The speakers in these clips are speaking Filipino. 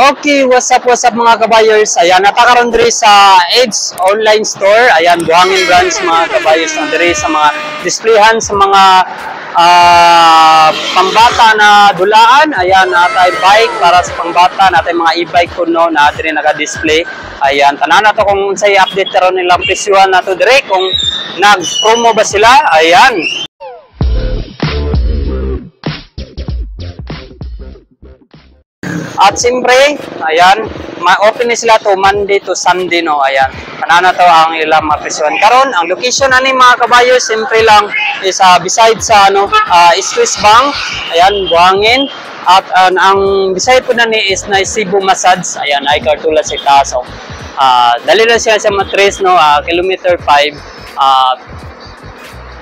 Okay, what's up mga kabayers? Ayan, natakaroon diri sa Edge Online Store. Ayan, Buhangin Branch mga kabayers na diri sa mga displayhan sa mga pambata na dulaan. Ayan, natay bike para sa pambata, natay mga e-bike kuno na diri naka-display. Ayan, tanan nato kung say update karon nilang presyuhan nato diri kung nag-promo ba sila. Ayan. At siyempre, ayan, ma-open ni sila to Monday to Sunday, no? Ayan, kanana to ang ilang mapresyon. Karon ang location ani mga kabayo, siyempre lang is beside sa Swiss Bank, ayan, Buhangin. At ang beside po na ni is na Cebu Massage, ayan, ay kartula sa Taso. Dali na siya sa Matres, no? Kilometer 5,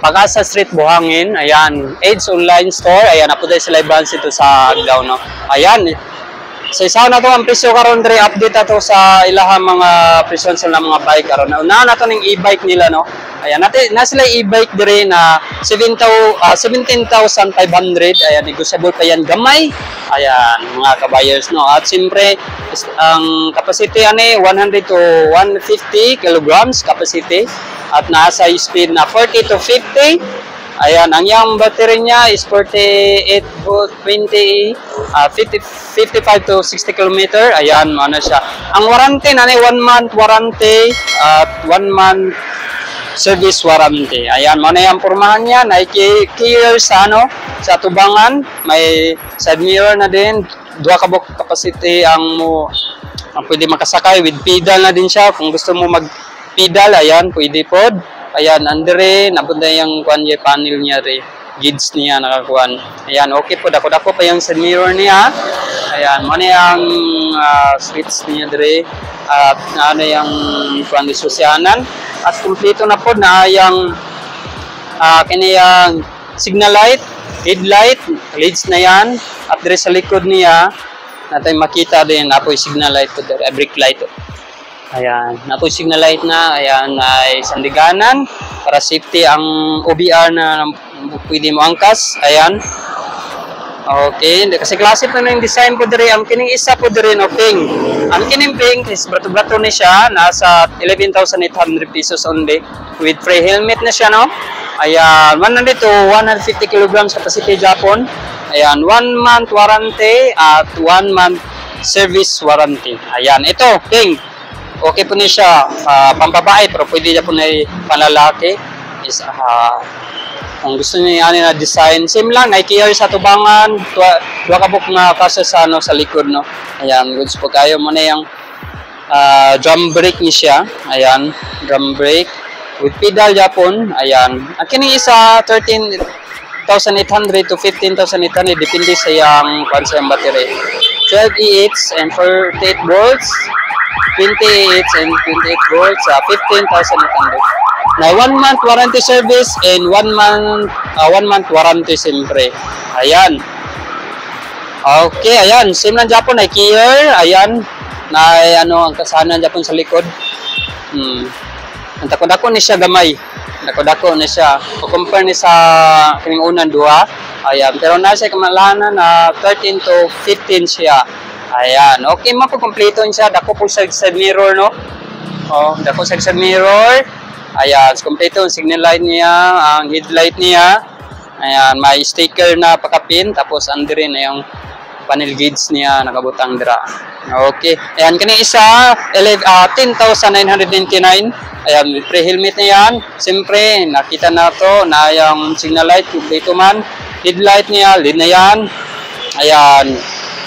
Pag-asa Street, Buhangin. Ayan, Edge Online Store. Ayan, napunta sila branch ito sa Agdao, no? Ayan, sa isa na to ang presyo karon diri, update ato sa ilahang mga presyo sa mga bike karon. Una na to ning e-bike nila, no. Ayan, na sila e-bike diri na 17,500. Ayan, negotiable pa yan gamay. Ayan, mga kabayers, no. At siyempre ang capacity ani 100 to 150 kilograms capacity at nasa speed na 40 to 50. Ayan, ang yung battery niya is 48 volt, 55 to 60 km. Ayan, ano siya. Ang warranty na 1 month warranty at 1 month service warranty. Ayan, mana yung pormahan niya. Nike-gear sa sa tubangan. May side mirror na din. 2 kabok capacity ang pwede makasakay with pedal na din siya. Kung gusto mo mag-pedal, ayan, pwede pod. Ayan, andre, napunta yung panel niya rin. Gids niya nakakuan. Ayan, okay po. Dako-dako pa yung side mirror niya. Ayan, mana yung switch niya rin. At ano yung kondisosyanan. At kumpleto na po na yung kaniyang signal light, headlight, leads na yan. At dire sa likod niya, natin makita din, apoy signal light po, brake light. Ayan, napoy signal light na. Ayan, ay sandiganan para safety ang OBR na pwede mo angkas. Ayan. Okay, kasi klase pa na yung design po diri. Ang kining isa po diri no pink. Ang kining pink is brato-brato ni siya, nasa 11,800 pesos only with free helmet na siya, no. Ayan, 100 to 150 kilograms capacity Japon. Ayan, 1 month warranty at 1 month service warranty. Ayan, ito pink. Okay po niya siya, pambabae, pero pwede niya po na panlalaki. Is, kung gusto niya na design, same lang, Nike-gear sa tubangan, 2 kabuk na kasa sa, sa likod, no. Ayan, goods po kayo. Muna yung drum brake niya siya. Ayan, drum brake. With pedal Japon. Ayan. At kining isa, 13,800 to 15,800, depende sa yung battery. 12 EH and 48 volts. 28 and 28 volts, 15,800. Na 1 month warranty service and 1 month warranty siyempre. Ayan. Okay, ayan. Same lang Japon, Nike-gear. Ayan. Na ang kasanan Japon sa likod. Ang dako-dako ni siya gamay. Dako-dako ni siya. Compare ni sa kining unang duha. Ayan. Pero nasa kamalanan na 13 to 15 siya. Ayan, okay, mapakompleto siya. Dako po sa side mirror, no? Oh, dako sa side mirror. Ayan, kompleto ang signal light niya, ang headlight niya. Ayan, may sticker na pakapin. Tapos andre na yung panel gauge niya, nakabutang dira. Okay, ayan, kani isa, 10,999. Ayan, with free helmet na yan. Siyempre, nakita na to na yung signal light, kompleto man. Headlight niya, lead na yan. Ayan.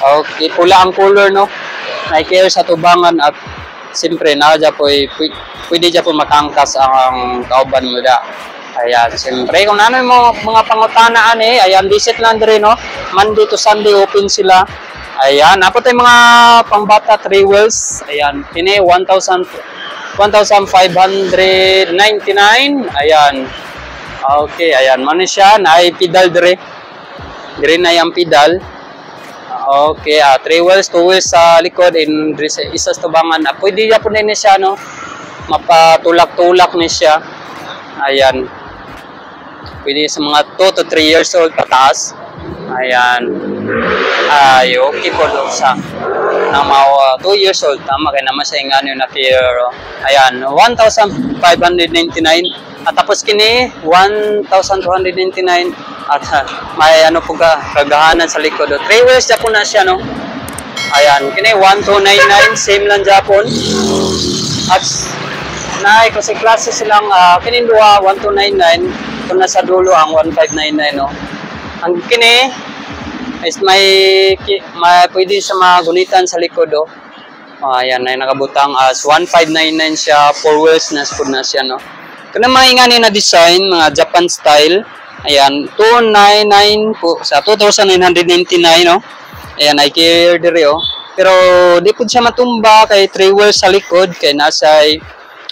Okay, pula ang color, no. Nike-gear sa tubangan at siyempre nadya po pwede dya po makangkas ang kauban mo da. Ayan, siyempre kung ano mo mga pangutanaan ayan, visit lang rin, no. Monday to Sunday open sila. Ayan, apo tayo mga pangbata 3 wheels. Ayan, kini 1,599. Ayan. Okay, ayan, man siya na pedal dire. Dire na yung pedal. Okay, 3 wheels, 2 wheels sa likod, and isa sa tubangan. Pwede niya po na siya, no? Mapatulak-tulak niya siya. Ayan. Pwede sa mga 2 to 3 years old pataas. Ayan. Ay, okay po doon sa ng mga 2 years old. Tama kay naman sa inganyo na pero ayan, 1,599 at tapos kini 1,299 at may ano po kagahanan sa likod. 3 wheels na po na siya, no? Ayan, kini 1,299 same lang Japon. At na klase silang kini duha 1,299 kung nasa dulo ang 1,599, no? Ang kini is may pwede sa mga gunitan sa likod, oh. Ayan, ay nakabutang as 1,599 siya, 4 wheels na spud na siya, no? Kung mga ingani na design, mga Japan style, ayan, 299 po, sa 2,999, no? Ayan, ay care dire, oh. Pero di po siya matumba kay 3 wheels sa likod, kay nasa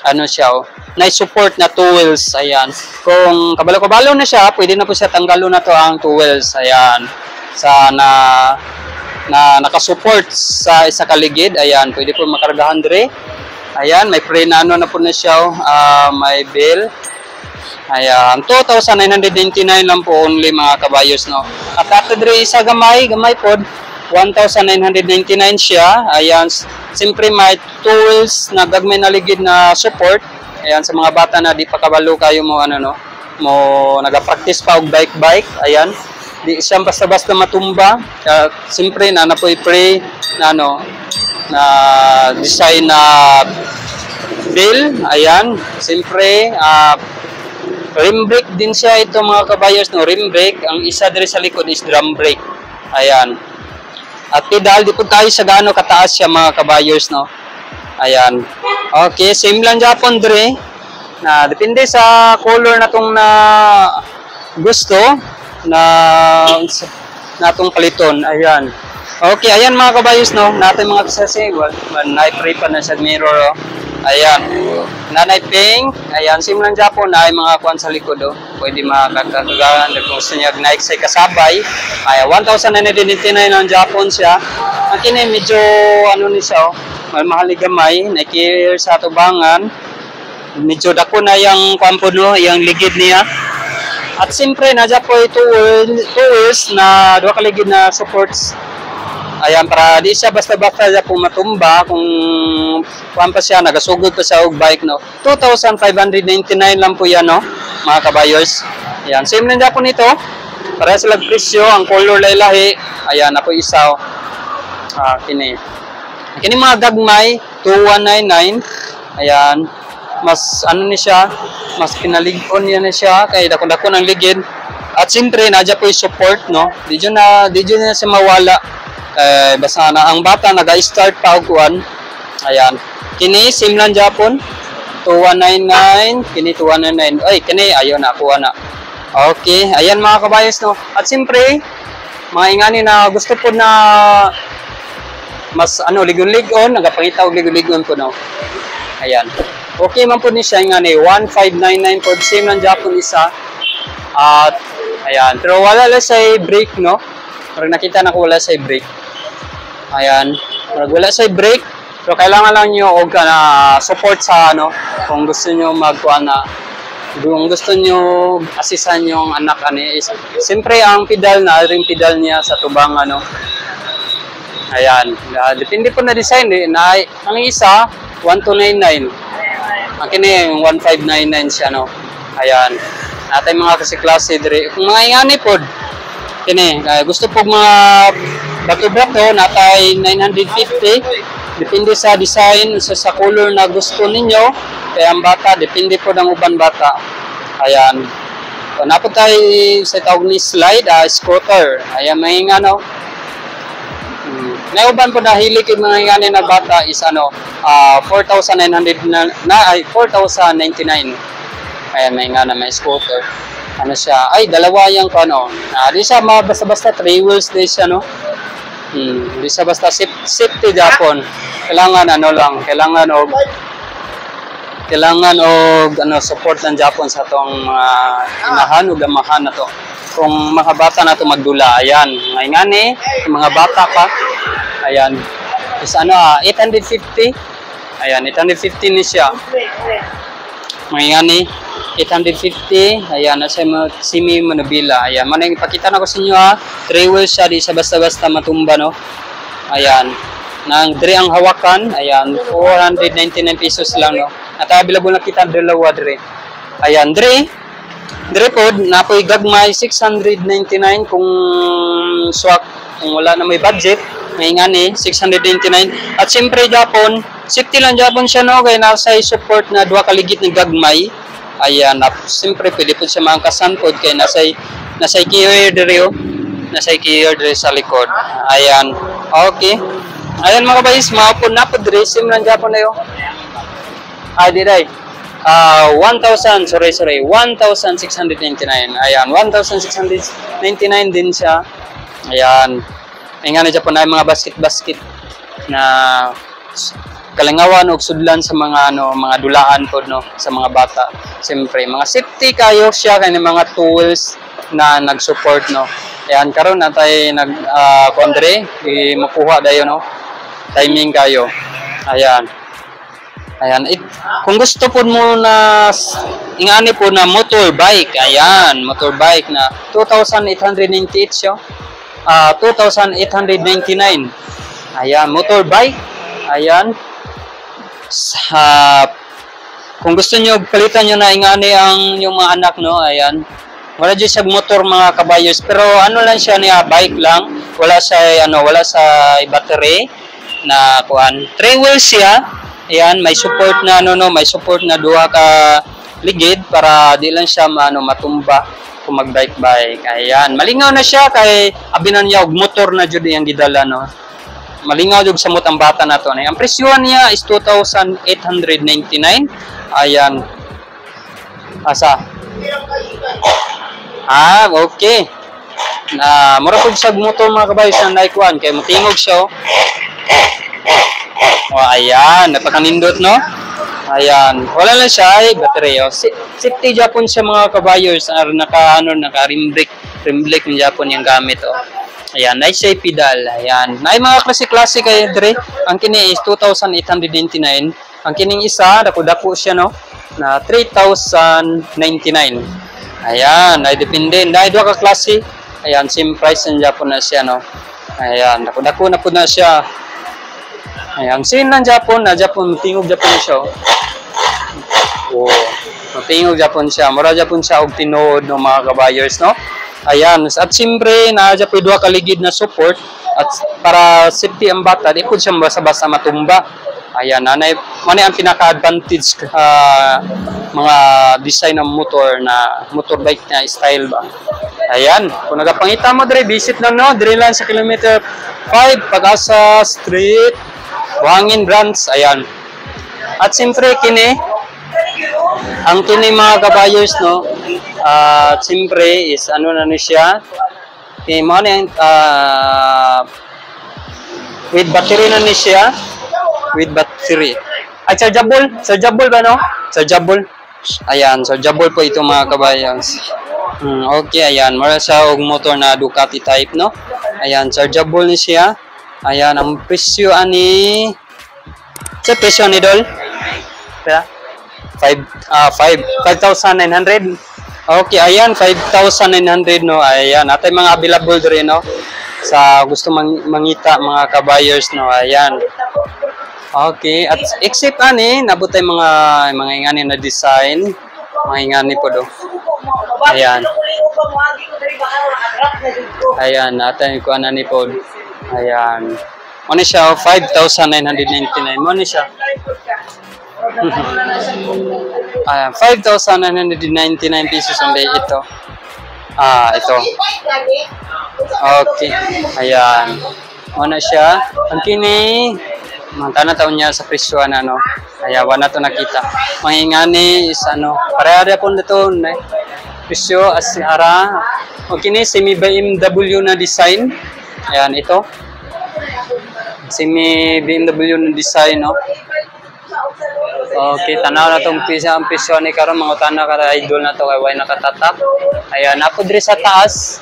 ano siya, oh, na support na 2 wheels, ayan. Kung kabalo-kabalo na siya, pwede na po siya tanggalo na to ang 2 wheels, ayan. Sa nakasupport sa isa kaligid, ayan, pwede po makargahan dire. Ayan, may pre-nano na po na siya, may bill. Ayan, 2,999 lang po only mga kabayos, no. At ato dire isa gamay po, 1,999 siya. Ayan, simpre may tools na gagmay na ligid na support. Ayan, sa mga bata na di pa kabalo kayo mo ano, no, mo nagapractice pa og bike. Ayan, di siya basta-basta matumba. Simpre na napoy pre na ano na design na bill. Ayan, simpre rim brake din siya ito mga kabayos, no. Rim brake, ang isa dire sa likod is drum brake. Ayan. At pedal, di po tayo sa gaano kataas siya mga kabayos, no. Ayan. Okay, same lang Japon dire. Na depende sa color na tong na gusto na natong paliton. Ayan. Okay, ayan mga kabayos, no. Natin mga kasasi, na-free pa na sa mirror, oh. Ayan. Nanay pink. Ayan, same lang Japon na ay mga kuan sa likod, oh. Pwede makakagahan kung gusto niya Nike sa kasabay. Ay 1,999 ang Japon siya. Ang kini medyo ano ni siya, oh, mahali gamay, Nike sa tubangan. Medyo dako na yang kuan po, no, yang ligid niya. At siyempre na po 2 wheels na duha ka ligid na supports. Ayan, para di siya basta-basta siya kung matumba, kung kuhan pa siya, nagasugod pa siya og bike, no. 2,599 lang po yan, no, mga kabayos. Ayan, same lang po nito. Para sila presyo, ang color lailahi. Ayan, ako isa, oh. Kini mga gagmay, 2,199. Ayan, mas ano ni siya, mas kinaligon yan na siya, kay dako-dako ng ligid. At siyempre, nadya po yung support, no. Di dyan na siya mawala. Basta na ang bata naga-start pa og kuan. Ayan, kini same lang Japon, 2,199, kini 2,199. Ay, kini ayo na kuha na. Okay, ayan mga kabayos, no. At siyempre mga ingani na gusto po na mas ano ligon-ligon, nagapangita og ligon-ligon po, no. Ayan, okay man po ni siya ingani 1,599 po, same lang Japon isa. At ayan, pero wala lang sa brake, no. Parang nakita na ko wala sa brake. Ayan, wala sa brake. So kailangan lang niyo og support sa ano kung gusto niyo magkuha na, kung gusto niyo asisan yung anak ani is siyempre ang pedal na ring pedal niya sa tubang ano. Ayan, depende po na design na ang isa 1,299. Ang kini 1,599 siya, no. Ayan. Natay mga klase dire. Kung mga ingani pod kini gusto po mga bato-bato natay 950. Depende sa design, sa color na gusto ninyo. Kaya ang bata depende po ng uban bata. Ayan. So, napod tayo sa tawag ni slide, scooter. Ayan, may ano. Nauban po na hilig yung mga ingani na bata is ano 4,900 4,099. Ayan, may ingana, may scooter. Ano siya, ay dalawa yung ano. Di siya basta-basta 3 wheels din siya, no. Di siya basta safety Japon. Kailangan ano lang, kailangan ano support ng Japon sa tong mga inahan o gamahan na to. Kung mga bata na to magdula, ayan, ngayon mga bata pa. Ayan. Is ano 850. Ayan, 850 ni siya. Ngayon 850. Ayan, nasa Simi Manubila. Ayan, manang ipakita na ko sa inyo ha. 3 wheels siya, di siya basta-basta matumba, no? Ayan. Nang dre ang hawakan, ayan, 499 pesos lang, no? At available na kita dalawa dre. Ayan, dre po, napoy gagmay 699 kung swak, kung wala na may budget, may ngani 699. At siyempre Japon, safety lang Japon siya, no? Kaya nasa support na duha kaligit ng gagmay. Ayan, siyempre pwede po siya maangkasan po kaya nasa keyword dere, nasa keyword dere sa likod. Ayan, okay. Ayan mga guys, maupon na po dere, sim lang Japon na yun. Diday. 1,699. Ayan, 1,699 din siya. Ayan. Ay nga na Japan ay mga basket-basket na kalangawan o sudlan sa mga mga dulaan po, no, sa mga bata. Siyempre, mga safety kayo siya kay mga tools na nag-support, no. Ayan, karon natay kondre, makuha dayo, no. Timing kayo. Ayan. Ayan, kung gusto po mo na ingani po na motorbike, ayan, motorbike na 2,898 siya. 2,899. Ayan, motorbike. Ayan. Kung gusto niyo palitan niyo na ingani ang yung mga anak, no, ayan. Wala dyan siya motor mga kabayos, pero ano lang siya niya, bike lang. Wala sa battery na kuan. 3 wheels siya. Ayan, may support na may support na duha ka ligid para di lang siya matumba kung mag-bike. Ayan, malingaw na siya kay abinan niya og motor na jud yang gidala, no. Malingaw jud sa mutang bata na to. Ang presyo niya is 2,899. Ayan. Asa? Okay. Mura pud sa motor mga kabayo sa naikuan kay matingog siya. Ayan, napakanindot, no? Ayan, wala lang siya ay battery. Safety Japon siya mga kabayos, naka-rim brake ng Japon yung gamit, oh. Ayan, nice siya pedal. Ayan, na mga klase-klase kayo dre. Ang kini is 2,899. Ang kining isa, dako-dako siya, no? Na 3,099. Ayan, ay depende. Dahil duha ka klase. Ayan, same price ng Japon na siya, no? Ayan, dako-dako na po na siya. Ayan, sin ng Japon, tingog Japon siya. Tingog Japon siya. Mura Japon siya og tinood ng mga kabayers, no? Ayan, at siyempre, na-Japon duha kaligid na support at para safety ang bata, di po siya basa-basa matumba. Ayan, manay ang pinaka-advantage mga design ng motor na motorbike na style ba. Ayan, kung nagapangita mo dre, visit na, no? Dre lang sa kilometer 5, Pag-asa Street, Buhangin Branch. Ayan. At siyempre ang kini mga kabayos, no, siyempre is na siya, mo na with battery na ni siya, with battery. Ay, chargeable ba, no? Chargeable. Ayan, chargeable po ito mga kabayos. Okay, ayan, mara siya og motor na Ducati type, no? Ayan, chargeable ni siya. Ayan, ang presyo ani sa presyo ni Dol? 5,900. Okay, ayan, 5,900, no? Ayan, atay mga available rin, no? Sa gusto mangita mga kabayers, no? Ayan. Okay, at except nabutay mga ingani na design, mga ingani po do. Ayan. Ayan, atay ko ni po. Ayan. Ano siya? 5,999. Ano siya? 5,999 pesos ang day ito. Ito. Okay. Ayan. Ano siya? Ang kini, mga taon niya sa presyoan, no? Ayan, wala to nakita. Mga ingani is pareha po nito, presyo as ara. Okay ni, semi-BMW na design. Ayan, ito. Semi-BMW na design, no? Okay, tanaw na itong ang presyo ni karon mga utana ka idol na to kay way nakatatak. Ayan, napod rin sa taas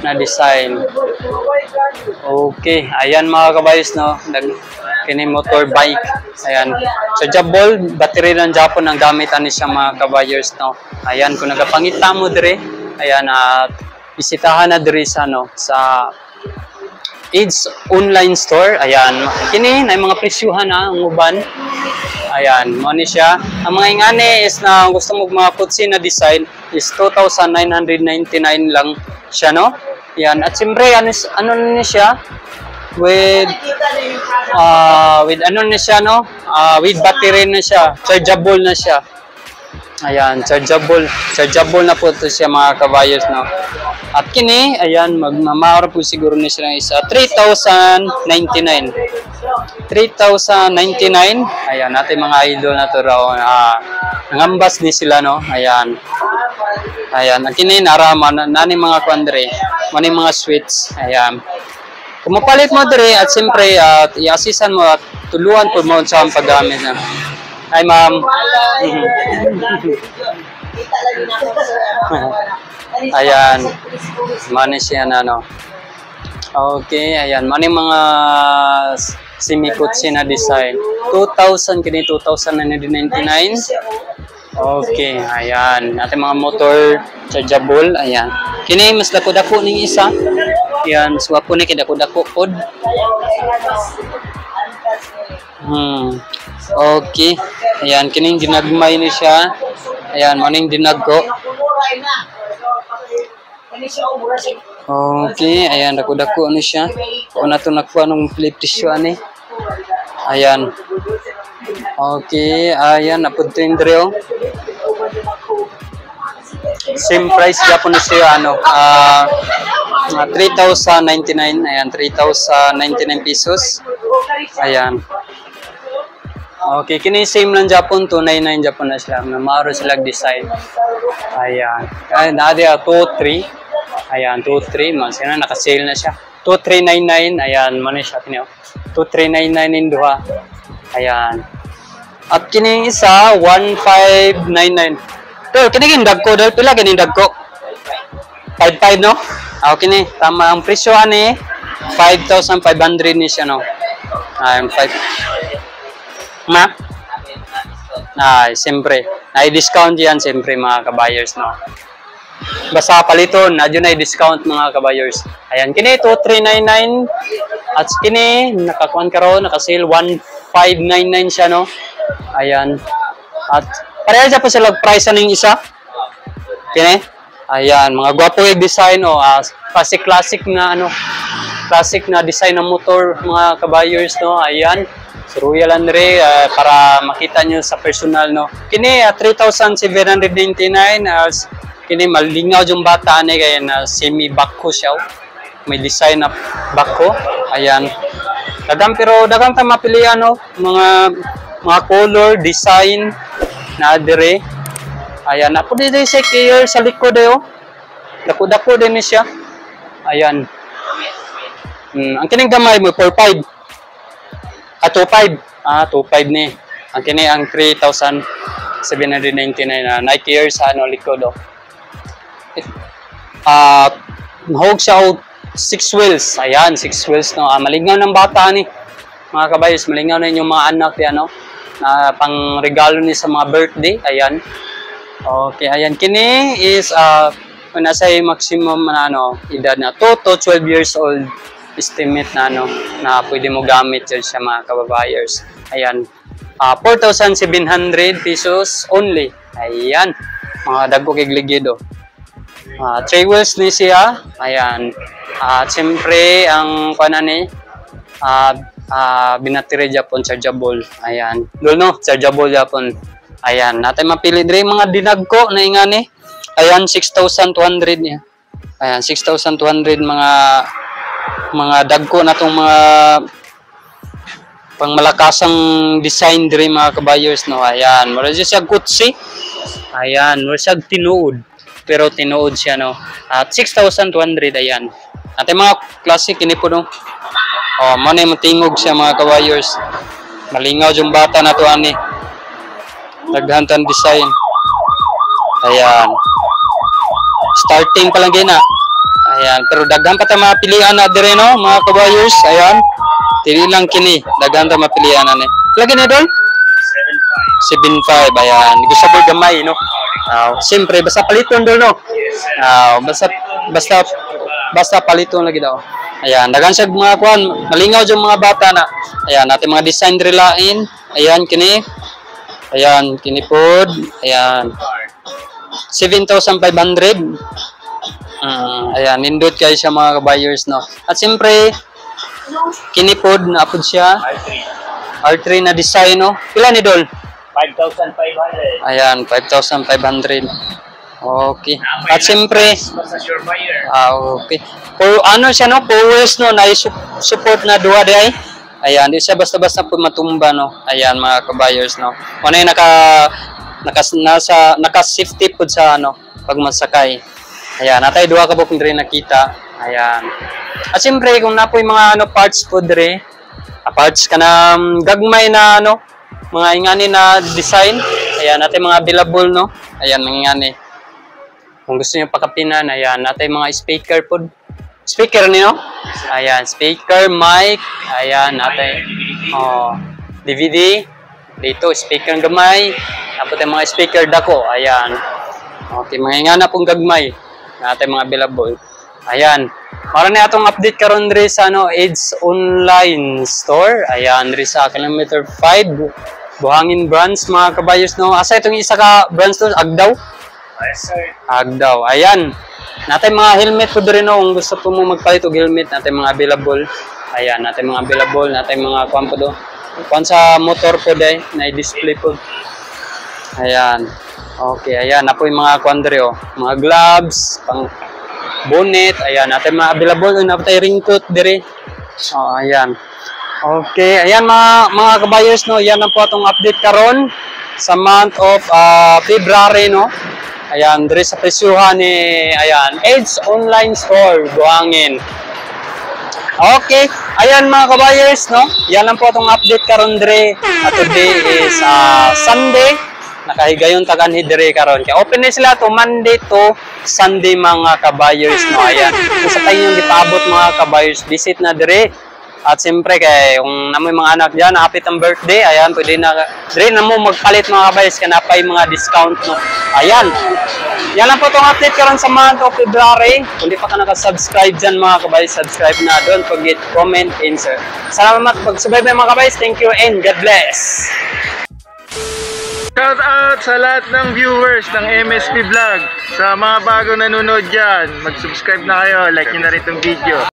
na design. Okay, ayan mga kabayos, no? kini motorbike. Ayan. Chargeable, battery ng Japon ang gamit ani siya mga kabayers no. Ayan, kung nagapangita mo dire, ayan at bisitahan na dire sa no sa AIDS online store. Ayan, kini na mga presyuhan na ang uban. Ayan, mo ni siya. Ang mga ingani is na gusto mo mga kutsi na design is 2,999 lang siya no. Ayan, at siyempre ano ni siya with ano na siya no, with battery na siya, chargeable na siya. Ayan, chargeable na po ito siya mga kabayers no. At kini, ayan, magmamahal po siguro na siya ng isa. 3,099. 3,099. Ayan, natin mga idol na ito raw. Nangambas ni sila, no? Ayan. Ayan, at kini, naraman, nani mga kwandre. Mani mga sweets. Ayan. Kung mapalit mo dire at siyempre, i-assisan mo at tuluan po mo sa paggamit na. Hi, ma'am. Ayan. Mani siya na, no? Okay, ayan. Mani mga simikutsi na design. 2,000 kini 2,999. Okay, ayan. Natin mga motor chargeable. Ayan. Kini mas dako-dako ning isa. Ayan, swapo ni kidako-dako pod. Okay. Ayan, kining dinagmay ni siya. Ayan, maning dinagko. Okay, ayan, dako-dako ni siya. Kung nato nakuha nung flip tissue ani. Ayan. Okay, ayan, napunto yung drill. Same price Japon siya, ano, 3,099, ayan, 3,099 pesos. Ayan. Okay, kini same lang Japon, 299 Japon na siya. Namaro sila design. Ayan. Ayan, nadi 2,3. Ayan, 2,3. Mas yun, naka-sale na siya. 2,399. Ayan, mani siya. 2,399 in duha. Ayan. At kini isa, 1,599. Pero kini gindag ko. Pila kini gindag ko? 5,500 no? Okay ni. Tama ang presyo ani. 5,500 ni siya no. Ayan, 5. Ma? Ay, siyempre. Ay-discount yan siyempre mga kabayers no. Basta paliton, na dyan ay discount mga kabayers. Ayan, kini 2,399. At kini, nakakuan ka ron, naka-sale 1,599 siya no. Ayan. At pareha dyan po sila price aning isa. Kini. Ayan, mga gwapo yung design o. Classic na ano. Classic na design ng motor mga kabayers no. Ayan. Si Royal Andre para makita nyo sa personal no. Kini 3,799 as kini malingaw yung bata ni kaya na semi bako siya. May design na bako. Ayan. Pero dagang ta mapilian no. Mga color, design na dire. Ayan, ako dito sa gear sa likod eh, oh. Dako-dako din siya. Ayan. Ang kining gamay mo, 4,500. 2,500. 2,500 ni. Ang kini ang 3,799 na Nike Air sa ano, likod, oh. Mahog siya, 6 wheels. Ayan, 6 wheels, no. Malingaw ng bata ni. Mga kabayos, malingaw na yung mga anak yan, no. Pang regalo ni sa mga birthday. Ayan. Okay, ayan. Kini is nasa maximum na ano, edad na 2 to 12 years old estimate na ano na pwede mo gamit yan siya mga kababayers. Ayan. 4,700 pesos only. Ayan. Mga dagko kay ligido. 3 wheels ni siya. Ayan. At siyempre ang kuan ni binatiri Japon chargeable. Ayan. No, chargeable Japon. Ayan, natin mapili dire mga dinagko na ingani. Ayan, 6,200 niya. Ayan, 6,200 mga dagko na tong mga pangmalakasang design dire mga kabayers no. Ayan, mura siya kutsi. Ayan, mura siya tinuod. Pero tinuod siya no. At 6,200 ayan. Natin mga classic ini po no. Oh, manay matingog siya mga kabayers. Malingaw yung bata na to ani. Naghantan design. Ayan. Starting pa lang gina. Ayan. Pero daghan pa tayo mga pilihan na dire no, mga kabayers. Ayan. Dili lang kini, daghan ta mapilian ani. Lagi na doon? 7.5, ayan. Gusto mo gamay, no? Siyempre, basta paliton doon, no? Basta paliton lagi daw. Ayan, dagan siya mga kuan, malingaw yung mga bata na. Ayan, natin mga design relain. Ayan, kini. Ayan, kini pod. Ayan. 7,500. Ayan, nindot kayo siya mga buyers, no? At siyempre, kini pod, naapod siya. R3 na design, no? Pila ni Dol? 5,500. Ayan, 5,500. Okay. At siyempre, okay. For ano siya, no? Powers, no? Na support na duwa di ay. Ayan, di siya basta-basta po matumba, no? Ayan, mga kabayers, no? Ano yung naka-safety po sa, ano, pag masakay. Ayan, natay duwa ka po kung rin nakita. Ayan. At siyempre, kung na po yung mga, ano, parts po rin, parts ka na gagmay na, ano, mga ingani na design. Ayan, natin mga available, no? Ayan, mga ingani. Kung gusto niyo pakapinan, ayan, natin mga speaker po. Speaker niyo? Ayan, speaker, mic. Ayan, natin. DVD. Dito, speaker ng gamay. Tapos yung mga speaker dako. Ayan. Okay, mga ingana pong gagmay. Natin mga available. Ayan. Maraming atong update karon diri sa ano, AIDS online store. Ayan, diri sa kilometer 5. Buhangin branch mga kabayos, no. Asa itong isa ka branch to? Agdaw? Yes, sir. Agdaw. Ayan. Natin mga helmet po diri, no. Kung gusto po mo magpalit og helmet, natin mga available. Ayan, natin mga available, natin mga kuan po do. Kuan sa motor po day, na i-display po. Ayan. Okay, ayan na po yung mga kuan diri, oh. Mga gloves, pang bonnet, ayan, natin mga available, na po tayo raincoat diri. Ayan. Okay, ayan mga kabayers, no, yan na po atong update karon sa month of February, no. Ayan, diri sa presyuhan ni, ayan, AIDS online store, Buhangin. Okay, ayan mga kabayers, no, yan lang po atong update karon diri. At today is Sunday. Nakahigayon taganhi dire karon kay open na sila to Monday to Sunday mga kabayers, no. Ayan, kung sa tayo yung gipaabot mga kabayers, visit na dire. At siyempre kay kung namoy mga anak diyan happy tang birthday, ayan, pwede na dire na mo magpalit mga kabayers kanapay mga discount, no. Ayan, yan lang po itong update karon sa month of February. Kung di pa ka naka-subscribe dyan mga kabayers, subscribe na. Don't forget, comment, and share. Salamat pag-subscribe mga kabayers. Thank you and God bless. Shout out sa lahat ng viewers ng MSP Vlog. Sa mga bago nanonood dyan, mag-subscribe na kayo, like nyo na rin itong video.